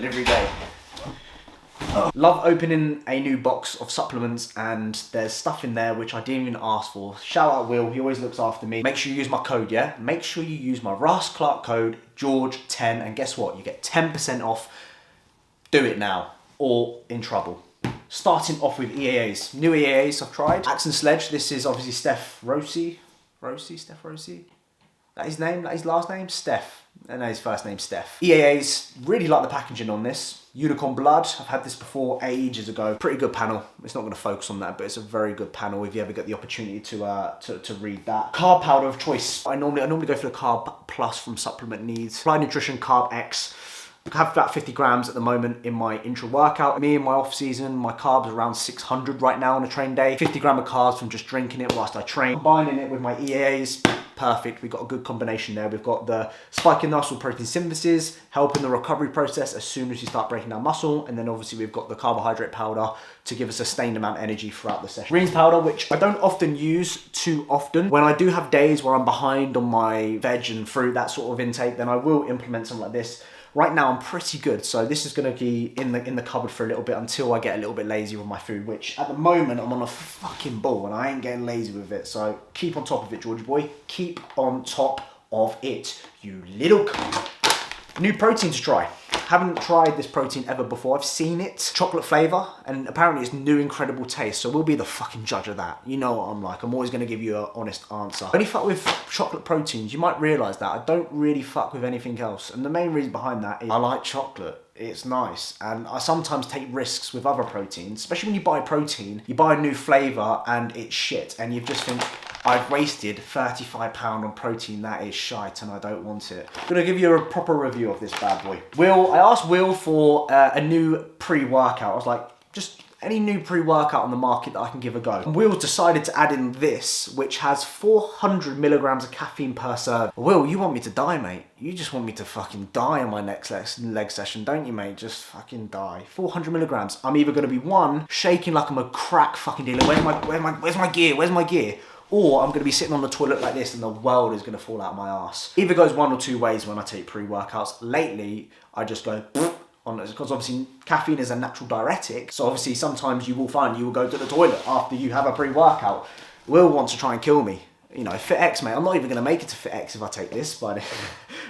Delivery day. Love opening a new box of supplements, and there's stuff in there which I didn't even ask for. Shout out Will, he always looks after me. Make sure you use my code, yeah? Make sure you use my Ross Clark code, George10, and guess what? You get 10% off. Do it now, or in trouble. Starting off with EAAs. New EAAs I've tried. Axe and Sledge, this is obviously Steph Rossi. Steph Rossi? That his name? That his last name? Steph. And his first name Steph. EAAs, really like the packaging on this. Unicorn Blood, I've had this before ages ago. Pretty good panel. It's not going to focus on that, but it's a very good panel if you ever get the opportunity to read that. Carb powder of choice. I normally go for the Carb Plus from Supplement Needs. Applied Nutrition Carb X. I have about 50 grams at the moment in my intra workout. Me in my off season, my carbs are around 600 right now on a train day. 50 gram of carbs from just drinking it whilst I train. Combining it with my EAAs, perfect. We've got a good combination there. We've got the spike in muscle protein synthesis, helping the recovery process as soon as you start breaking down muscle. And then obviously we've got the carbohydrate powder to give us a sustained amount of energy throughout the session. Greens powder, which I don't often use too often. When I do have days where I'm behind on my veg and fruit, that sort of intake, then I will implement something like this. Right now I'm pretty good, so this is going to be in the cupboard for a little bit until I get a little bit lazy with my food, which at the moment I'm on a fucking ball and I ain't getting lazy with it. So keep on top of it, Georgie boy. Keep on top of it, you little cunt. New protein to try. Haven't tried this protein ever before. I've seen it, chocolate flavor, and apparently it's new incredible taste. So we'll be the fucking judge of that. You know what I'm like. I'm always going to give you an honest answer. I only fuck with chocolate proteins. You might realize that. I don't really fuck with anything else. And the main reason behind that is I like chocolate. It's nice. And I sometimes take risks with other proteins, especially when you buy protein, you buy a new flavor and it's shit. And you just think, I've wasted £35 on protein, that is shite and I don't want it. I'm gonna give you a proper review of this bad boy. I asked Will for a new pre-workout. I was like, just any new pre-workout on the market that I can give a go. And Will decided to add in this, which has 400 milligrams of caffeine per serve. Will, you want me to die, mate? You just want me to fucking die on my next leg session, don't you, mate? Just fucking die. 400 milligrams. I'm either gonna be one, shaking like I'm a crack fucking dealer. Where's my gear? Where's my gear? Or I'm going to be sitting on the toilet like this and the world is going to fall out my ass. Either goes one or two ways when I take pre-workouts. Lately, I just go on it because obviously caffeine is a natural diuretic. So obviously sometimes you will find you will go to the toilet after you have a pre-workout. Will wants to try and kill me. You know, FitX, mate. I'm not even going to make it to FitX if I take this, but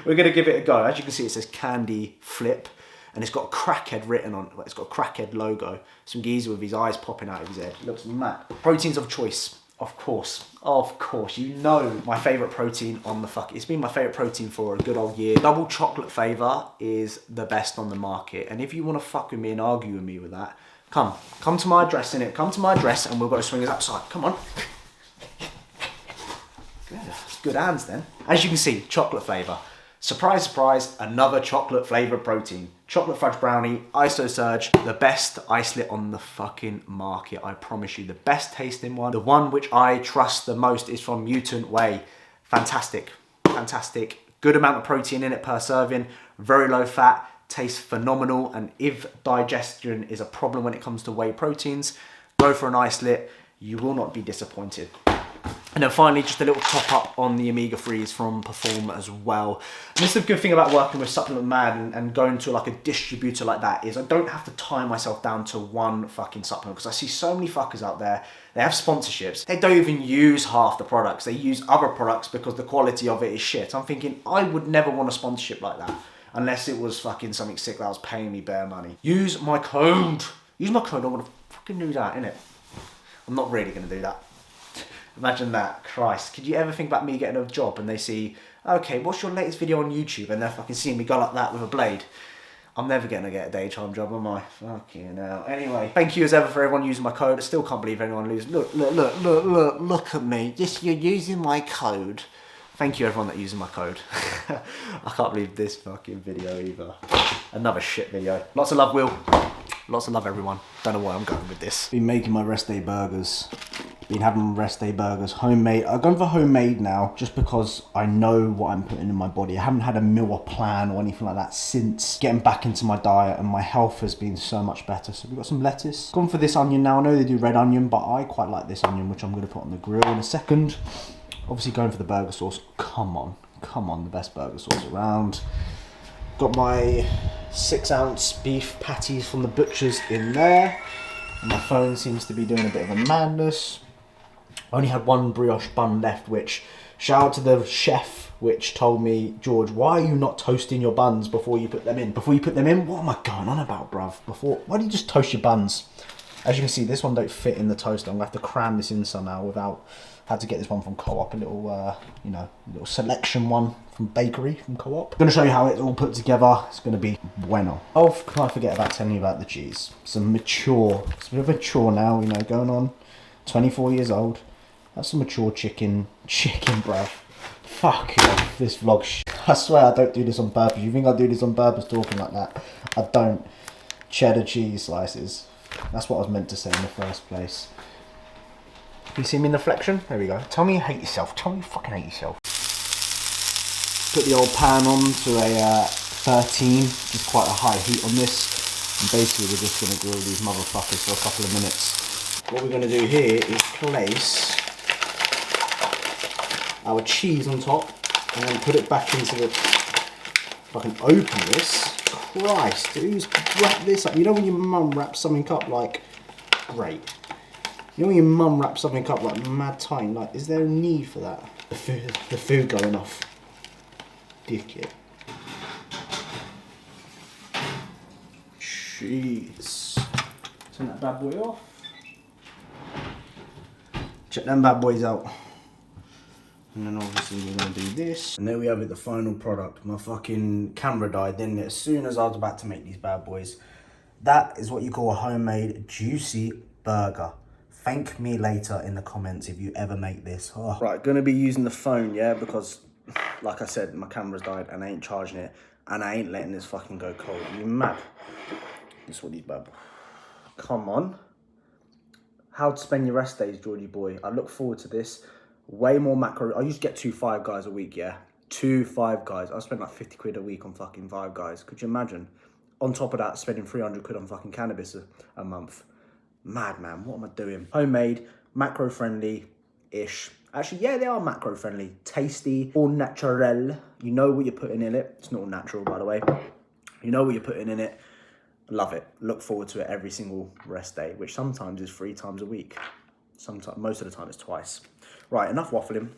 we're going to give it a go. As you can see, it says Candy Flip. And it's got a crackhead written on it. It's got a crackhead logo. Some geezer with his eyes popping out of his head. It looks mad. Proteins of choice. Of course, you know my favourite protein on the it's been my favourite protein for a good old year. Double chocolate flavour is the best on the market. And if you want to fuck with me and argue with me with that, come to my address, innit? Come to my address and we'll go swing us outside. Come on. Good hands then. As you can see, chocolate flavour. Surprise, surprise, another chocolate flavoured protein. Chocolate fudge brownie, ISO Surge, the best isolate on the fucking market, I promise you. The best tasting one. The one which I trust the most is from Mutant Whey. Fantastic, fantastic. Good amount of protein in it per serving, very low fat, tastes phenomenal. And if digestion is a problem when it comes to whey proteins, go for an isolate, you will not be disappointed. And then finally, just a little top up on the omega-3s from Perform as well. And this is the good thing about working with Supplement Mad and going to like a distributor like that is I don't have to tie myself down to one fucking supplement, because I see so many fuckers out there, they have sponsorships, they don't even use half the products, they use other products because the quality of it is shit. I'm thinking, I would never want a sponsorship like that unless it was fucking something sick that was paying me bare money. Use my code. Use my code, I'm gonna fucking do that, innit? I'm not really gonna do that. Imagine that, Christ. Could you ever think about me getting a job and they see, okay, what's your latest video on YouTube? And they're fucking seeing me go like that with a blade. I'm never going to get a daytime job, am I? Fucking hell. Anyway, thank you as ever for everyone using my code. I still can't believe anyone loses. Look at me. Just you're using my code. Thank you everyone that uses my code. I can't believe this fucking video either. Another shit video. Lots of love, Will. Lots of love, everyone. Don't know where I'm going with this. Been making my rest day burgers. Been having rest day burgers, homemade. I'm going for homemade now, just because I know what I'm putting in my body. I haven't had a meal or plan or anything like that since getting back into my diet, and my health has been so much better. So we've got some lettuce. Gone for this onion now. I know they do red onion, but I quite like this onion, which I'm going to put on the grill in a second. Obviously going for the burger sauce. Come on, the best burger sauce around. Got my 6-ounce beef patties from the butcher's in there. And my phone seems to be doing a bit of a madness. I only had one brioche bun left, which, shout out to the chef, which told me, George, why are you not toasting your buns before you put them in? Before you put them in? What am I going on about, bruv? Why don't you just toast your buns? As you can see, this one don't fit in the toaster. I'm going to have to cram this in somehow without... Had to get this one from Co-op, a little, you know, little selection one from bakery, from Co-op. I'm going to show you how it's all put together. It's going to be bueno. Oh, can I forget about telling you about the cheese? It's a bit mature now, you know, going on 24 years old. That's some mature chicken, bruv. Fuck off, this vlog I swear I don't do this on purpose. You think I do this on purpose talking like that? I don't. Cheddar cheese slices. That's what I was meant to say in the first place. You see me in the reflection? There we go. Tell me you hate yourself. Tell me you fucking hate yourself. Put the old pan on to a 13. Just quite a high heat on this. And basically we're just going to grill these motherfuckers for a couple of minutes. What we're going to do here is place our cheese on top and then put it back into the... If I can open this. Christ, who's wrapped this up? You know when your mum wraps something up like... Great. You know when your mum wraps something up like mad tight, like, is there a need for that? The food going off. Dickhead. Jeez. Turn that bad boy off. Check them bad boys out. And then obviously we're going to do this. And there we have it, the final product. My fucking camera died, didn't it? As soon as I was about to make these bad boys. That is what you call a homemade juicy burger. Thank me later in the comments if you ever make this. Oh. Right, gonna be using the phone, yeah, because like I said, my camera's died and I ain't charging it and I ain't letting this fucking go cold. Are you mad? This is what these bad boys. Come on. How to spend your rest days, Georgie boy. I look forward to this. Way more macro. I used to get 2 Five Guys a week, yeah. 2 Five Guys. I spent like 50 quid a week on fucking Five Guys. Could you imagine? On top of that, spending 300 quid on fucking cannabis a month. Mad, man. What am I doing? Homemade, macro-friendly-ish. Actually, yeah, they are macro-friendly. Tasty, all natural. You know what you're putting in it. It's not all natural, by the way. You know what you're putting in it. Love it. Look forward to it every single rest day, which sometimes is 3 times a week. Sometimes, most of the time, it's twice. Right, enough waffling.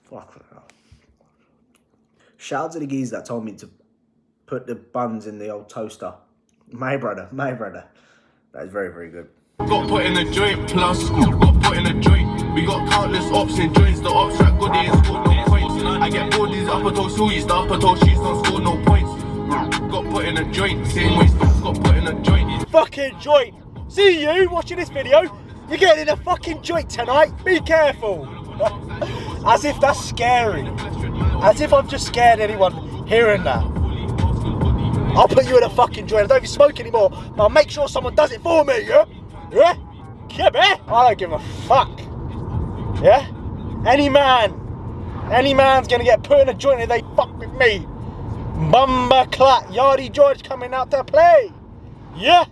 Fuck it out. Shout out to the geese that told me to put the buns in the old toaster. My brother. That is very, very good. Got put in a joint plus, got put in a joint. We got countless ops in joints, the ops track good, they ain't scored no points. I get bored, these upper toe shoes, the upper toe shoes don't score no points. Got put in a joint, same way stocks got put in a joint. Fucking joint! See you watching this video, you're getting in a fucking joint tonight, be careful! As if that's scary. As if I've just scared anyone hearing that. I'll put you in a fucking joint. I don't even smoke anymore, but I'll make sure someone does it for me, yeah? Yeah? Yeah, man? I don't give a fuck. Yeah? Any man's gonna get put in a joint if they fuck with me. Bumba clat, Yardy George coming out to play. Yeah?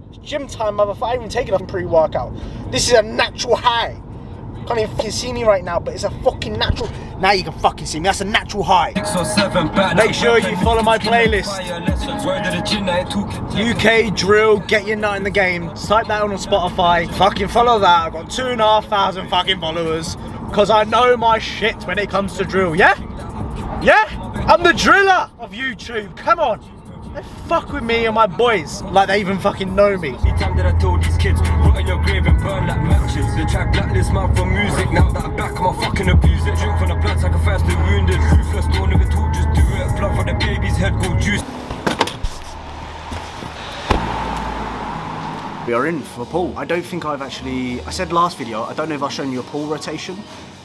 It's gym time, motherfucker. I ain't even taking a pre-workout. This is a natural high. Can't even fucking see me right now, but it's a fucking natural. Now you can fucking see me. That's a natural high. 6 or 7 back. Make sure you follow my playlist. UK drill, get your nut in the game. Type that on Spotify. Fucking follow that. I've got 2,500 fucking followers. Cause I know my shit when it comes to drill. Yeah? Yeah? I'm the driller of YouTube. Come on. They fuck with me and my boys like they even fucking know me. Every time that I told these kids, put in your grave and burn like matches. They try blacklist man for music. Now that I'm back, I'ma fucking abuse it. Drink from the blood, sacrifice the wounded. Ruthless, don't even talk, just do it. Blood for the baby's head, go juice. We are in for a pull. I don't think I've actually, I said last video, I don't know if I've shown you a pull rotation.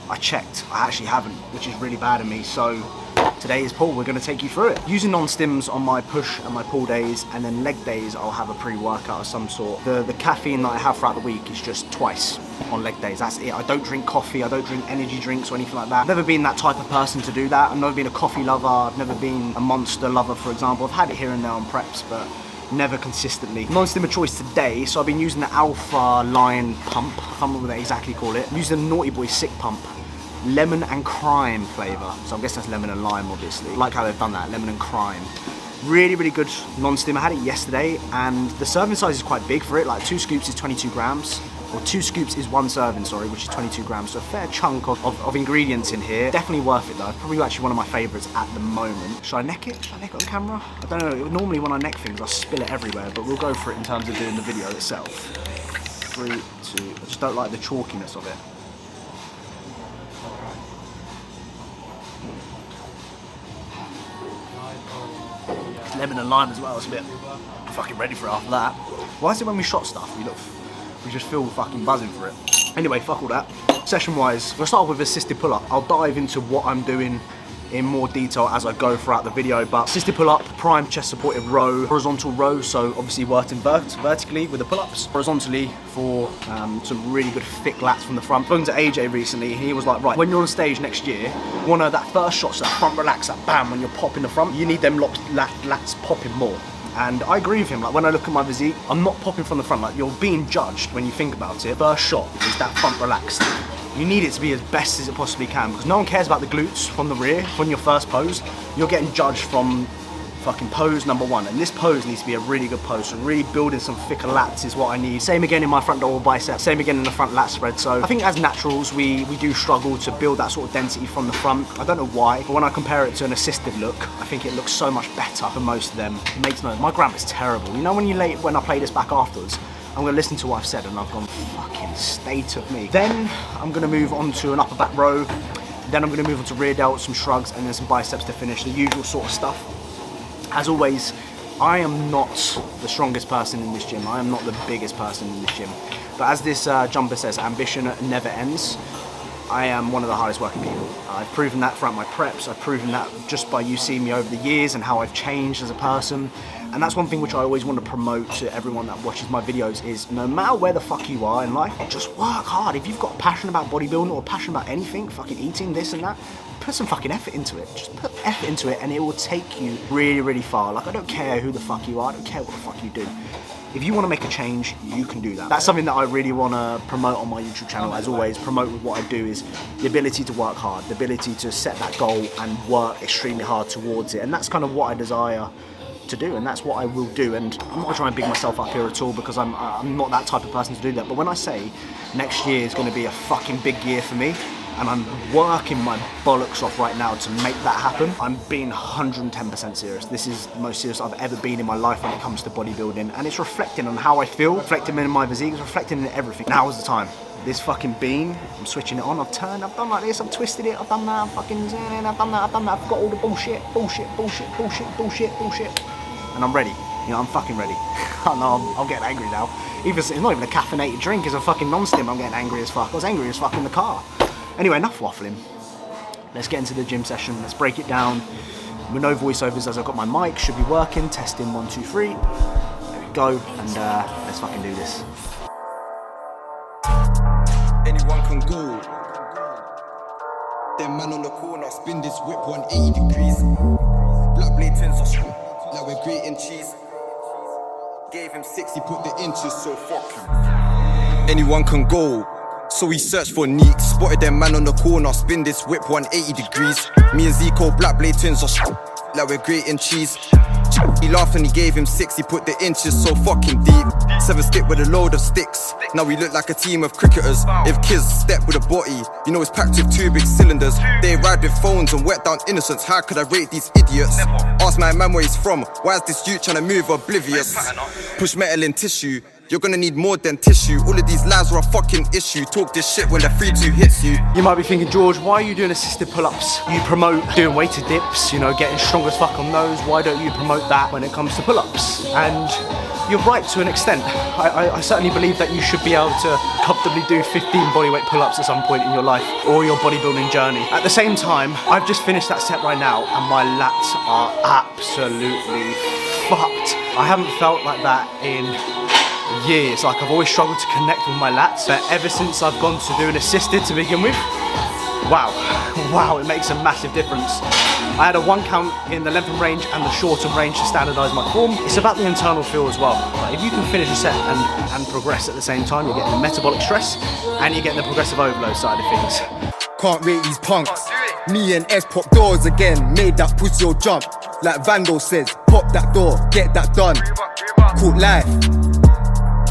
I checked, I actually haven't, which is really bad of me. So today is pull, we're gonna take you through it. Using non-stims on my push and my pull days, and then leg days, I'll have a pre-workout of some sort. The caffeine that I have throughout the week is just twice on leg days, that's it. I don't drink coffee, I don't drink energy drinks or anything like that. I've never been that type of person to do that. I've never been a coffee lover, I've never been a Monster lover, for example. I've had it here and there on preps, but never consistently. Non-stim of choice today, so I've been using the Alpha Lion pump. I can't remember what they exactly call it. I'm using the Naughty Boy Sick pump. Lemon and crime flavour. So I guess that's lemon and lime, obviously. I like how they've done that, lemon and crime. Really, really good non-stim. I had it yesterday, and the serving size is quite big for it. Like 2 scoops is 22 grams. Or 2 scoops is 1 serving, sorry, which is 22 grams. So a fair chunk of ingredients in here. Definitely worth it though. Probably actually one of my favourites at the moment. Should I neck it? Should I neck it on camera? I don't know. Normally when I neck things, I spill it everywhere, but we'll go for it in terms of doing the video itself. 3, 2, I just don't like the chalkiness of it. It's lemon and lime as well, it's a bit fucking ready for it after that. Why is it when we shot stuff, we just feel fucking buzzing for it? Anyway, fuck all that. Session wise, we'll start off with assisted pull-up. I'll dive into what I'm doing in more detail as I go throughout the video, but assisted pull-up, prime chest supported row, horizontal row, so obviously working vertically with the pull-ups, horizontally for some really good thick lats from the front. Spoken to AJ recently, he was like, right, when you're on stage next year, one of that first shots, that front relax, that bam, when you're popping the front, you need them lats popping more. And I agree with him, like when I look at my physique, I'm not popping from the front, like you're being judged when you think about it. First shot is that front relaxed. You need it to be as best as it possibly can, because no one cares about the glutes from the rear, from your first pose. You're getting judged from fucking pose number 1, and this pose needs to be a really good pose, so really building some thicker lats is what I need. Same again in my front double bicep, same again in the front lat spread. So I think as naturals, we do struggle to build that sort of density from the front. I don't know why, but when I compare it to an assisted look, I think it looks so much better for most of them. It makes no, my gram is terrible. You know when I play this back afterwards, I'm gonna listen to what I've said and I've gone, fucking state of me. Then I'm gonna move on to an upper back row, then I'm gonna move on to rear delts, some shrugs, and then some biceps to finish, the usual sort of stuff. As always, I am not the strongest person in this gym. I am not the biggest person in this gym. But as this jumper says, ambition never ends. I am one of the hardest working people. I've proven that throughout my preps. I've proven that just by you seeing me over the years and how I've changed as a person. And that's one thing which I always want to promote to everyone that watches my videos is no matter where the fuck you are in life, just work hard. If you've got a passion about bodybuilding or a passion about anything, fucking eating, this and that, put some fucking effort into it. Just put effort into it and it will take you really, really far. Like, I don't care who the fuck you are. I don't care what the fuck you do. If you want to make a change, you can do that. That's something that I really want to promote on my YouTube channel. As always, promote with what I do is the ability to work hard, the ability to set that goal and work extremely hard towards it. And that's kind of what I desire to do, and that's what I will do. And I'm not trying to big myself up here at all, because I'm not that type of person to do that. But when I say next year is going to be a fucking big year for me, and I'm working my bollocks off right now to make that happen, I'm being 110% serious. This is the most serious I've ever been in my life when it comes to bodybuilding, and it's reflecting on how I feel, reflecting in my physique, it's reflecting in everything. Now is the time. This fucking bean, I'm switching it on, I've turned, I've done like this, I've twisted it, I've done that, I've fucking turning, I've done that, I've got all the bullshit, and I'm ready. You know, I'm fucking ready. I'm getting angry now. It's not even a caffeinated drink, it's a fucking non-stim, I'm getting angry as fuck. I was angry as fuck in the car. Anyway, enough waffling. Let's get into the gym session, let's break it down. With no voiceovers as I've got my mic, should be working, testing 1, 2, 3. There we go, and let's fucking do this. Anyone can go. Them man on the corner, spin this whip 180 degrees. Black blade tins are like we're grating cheese. Gave him 6, he put the inches, so fuck him. Anyone can go. So we searched for neat, spotted them man on the corner, spin this whip 180 degrees. Me and Zico, black blade twins are like we're grating cheese. He laughed and he gave him 6, he put the inches so fucking deep. 7 stick with a load of sticks, now we look like a team of cricketers. If kids step with a body, you know it's packed with 2 big cylinders. They ride with phones and wet down innocence, how could I rate these idiots? Ask my man where he's from, why is this youth trying to move oblivious? Push metal in tissue, you're gonna need more than tissue. All of these lies are a fucking issue. Talk this shit when the 3-2 hits you. You might be thinking, George, why are you doing assisted pull-ups? You promote doing weighted dips, you know, getting strong as fuck on those. Why don't you promote that when it comes to pull-ups? And you're right to an extent. I certainly believe that you should be able to comfortably do 15 bodyweight pull-ups at some point in your life or your bodybuilding journey. At the same time, I've just finished that set right now and my lats are absolutely fucked. I haven't felt like that in years. Like, I've always struggled to connect with my lats, but ever since I've gone to do an assisted to begin with, wow, it makes a massive difference. I had a 1 count in the length and range and the shorten range to standardise my form. It's about the internal feel as well. Like if you can finish a set and progress at the same time, you're getting the metabolic stress and you're getting the progressive overload side of things. Can't rate these punks. Me and S pop doors again, made that pussy all jump. Like Vandal says, pop that door, get that done. Caught life.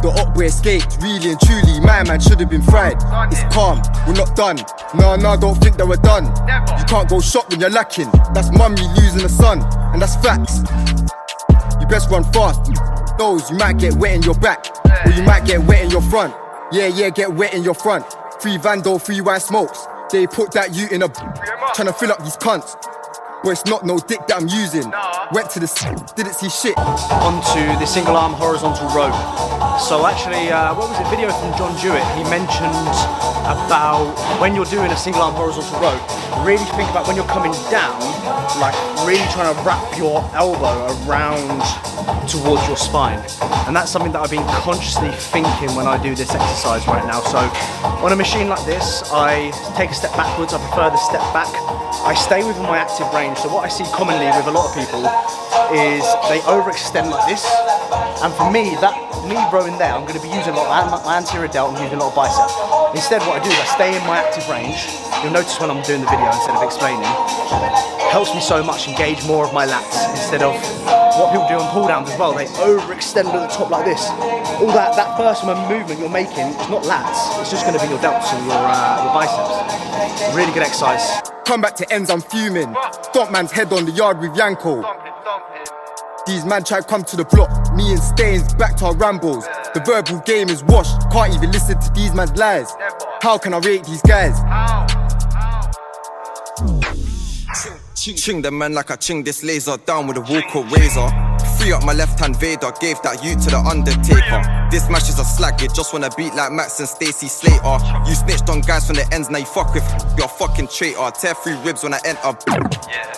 The up boy escaped, really and truly, my man should have been fried. It's calm, we're not done. No, don't think that we're done. You can't go shop when you're lacking. That's mummy losing the sun, and that's facts. You best run fast. Those, you might get wet in your back, or you might get wet in your front. Yeah, get wet in your front. Free Vandal, free white smokes. They put that you in a trying to fill up these cunts. But it's not no dick that I'm using. Went to the didn't see shit. Onto the single arm horizontal row. So actually, what was it? Video from John Jewett. He mentioned about when you're doing a single arm horizontal row, really think about when you're coming down, like really trying to wrap your elbow around towards your spine. And that's something that I've been consciously thinking when I do this exercise right now. So on a machine like this, I take a step backwards. I prefer the step back. I stay within my active range. So what I see commonly with a lot of people is they overextend like this. And for me, me rowing there, I'm going to be using a lot of my anterior delt and using a lot of bicep. Instead, what I do is I stay in my active range. You'll notice when I'm doing the video instead of explaining, it helps me so much engage more of my lats instead of what people do on pull downs as well. They overextend at the top like this. All that first movement you're making is not lats. It's just going to be your delts and your biceps. Really good exercise. Come back to ends, I'm fuming. Stomp man's head on the yard with Yanko. These man try to come to the block. Me and Stains back to our rambles. The verbal game is washed. Can't even listen to these man's lies. How can I rate these guys? Ching the man like I ching this laser down with a walk-up razor. Free up my left-hand Vader, gave that you to the Undertaker. This match is a slag, you just wanna beat like Max and Stacey Slater. You snitched on guys from the ends, now you fuck with you're a fucking traitor. Tear 3 ribs when I enter.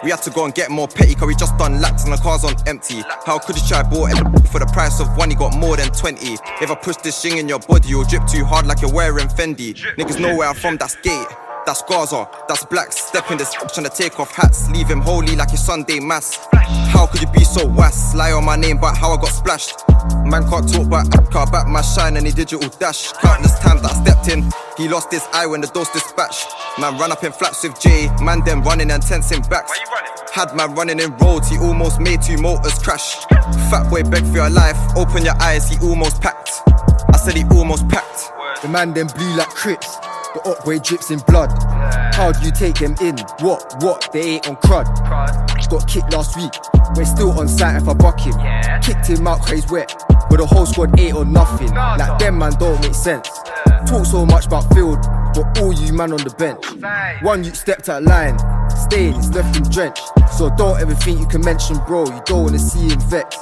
We had to go and get more petty, cause we just done laps and the car's on empty. How could you try bought it for the price of one, you got more than 20. If I push this thing in your body, you'll drip too hard like you're wearing Fendi. Niggas know where I'm from, that's gate. That's Gaza, that's blacks. Step in this trying to take off hats. Leave him holy like his Sunday mass. How could you be so wass? Lie on my name, but how I got splashed. Man can't talk but car back my shine and he digital dash. Countless times that I stepped in, he lost his eye when the dose dispatched. Man run up in flaps with Jay, man them running and tensing backs. Had man running in roads, he almost made 2 motors crash. Fat boy beg for your life, open your eyes, he almost packed. I said he almost packed. The man them blue like Crips. The up boy drips in blood. How do you take them in? What? They ain't on crud. Got kicked last week. We're still on site if I buck him. Kicked him out cause he's wet. But the whole squad ain't on nothing. Like them man don't make sense. Talk so much about field, but all you man on the bench. One you stepped out line, stayed, it's left him drenched. So don't ever think you can mention bro, you don't wanna see him vex.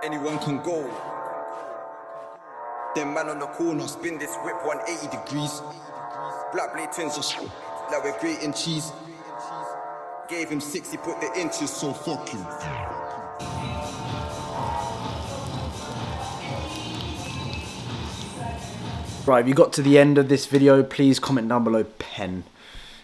Anyone can go. Them man on the corner, spin this whip 180 degrees. Black blade twins just like we're grating cheese. Gave him 60, put the inches, so fuck him. Right, if you got to the end of this video, please comment down below pen.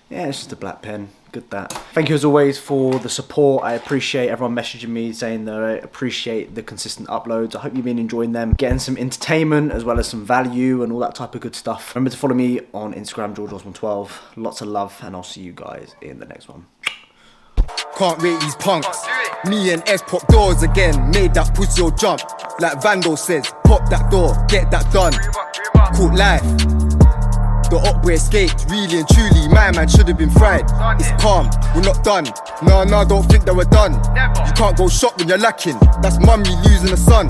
Yeah, it's just a black pen. Good that. Thank you as always for the support. I appreciate everyone messaging me saying that I appreciate the consistent uploads. I hope you've been enjoying them, getting some entertainment as well as some value and all that type of good stuff. Remember to follow me on Instagram, GeorgeOsman12. Lots of love, and I'll see you guys in the next one. Can't rate these punks. Me and S pop doors again, made that pussy all jump. Like Vandal says, pop that door, get that done. Caught life. The up boy escaped, really and truly, my man should have been fried. It's calm, we're not done. No, don't think that we're done. You can't go shop when you're lacking. That's mummy losing the sun.